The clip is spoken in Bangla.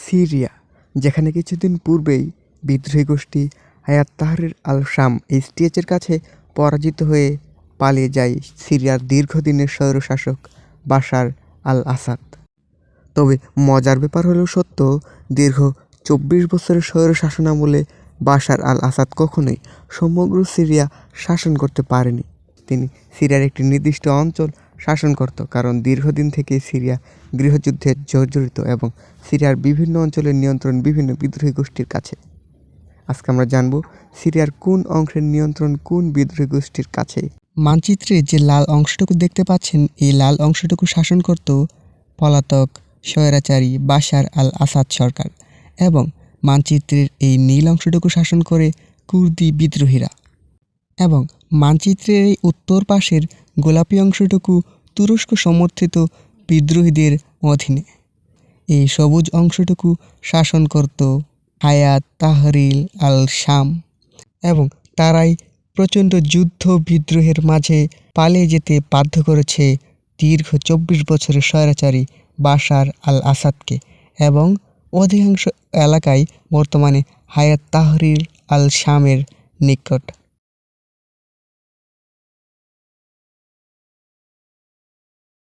সিরিয়া, যেখানে কিছুদিন পূর্বেই বিদ্রোহী গোষ্ঠী হায়াত তাহরির আল শাম এইচটিএচের কাছে পরাজিত হয়ে পালিয়ে যায় সিরিয়ার দীর্ঘদিনের স্বৈরশাসক বাশার আল আসাদ। তবে মজার ব্যাপার হলো সত্য, দীর্ঘ ২৪ বছরের স্বৈরশাসনামলে বাশার আল আসাদ কখনোই সমগ্র সিরিয়া শাসন করতে পারেনি। তিনি সিরিয়ার একটি নির্দিষ্ট অঞ্চল শাসন করত, কারণ দীর্ঘদিন থেকে সিরিয়া গৃহযুদ্ধে জর্জরিত এবং সিরিয়ার বিভিন্ন অঞ্চলের নিয়ন্ত্রণ বিভিন্ন বিদ্রোহী গোষ্ঠীর কাছে। আজকে আমরা জানব সিরিয়ার কোন অংশের নিয়ন্ত্রণ কোন বিদ্রোহী গোষ্ঠীর কাছে। মানচিত্রে যে লাল অংশটুকু দেখতে পাচ্ছেন, এই লাল অংশটুকু শাসন করত পলাতক স্বৈরাচারী বাশার আল আসাদ সরকার, এবং মানচিত্রের এই নীল অংশটুকু শাসন করে কুর্দি বিদ্রোহীরা, এবং মানচিত্রের এই উত্তর পাশের গোলাপি অংশটুকু তুরস্ক সমর্থিত বিদ্রোহীদের অধীনে। এই সবুজ অংশটুকু শাসন করত হায়াত তাহরির আল শাম, এবং তারাই প্রচণ্ড যুদ্ধ বিদ্রোহের মাঝে পালিয়ে যেতে বাধ্য করেছে দীর্ঘ ২৪ বছরের স্বৈরাচারী বাশার আল আসাদকে, এবং অধিকাংশ এলাকায় বর্তমানে হায়াত তাহরির আল শামের নিকট।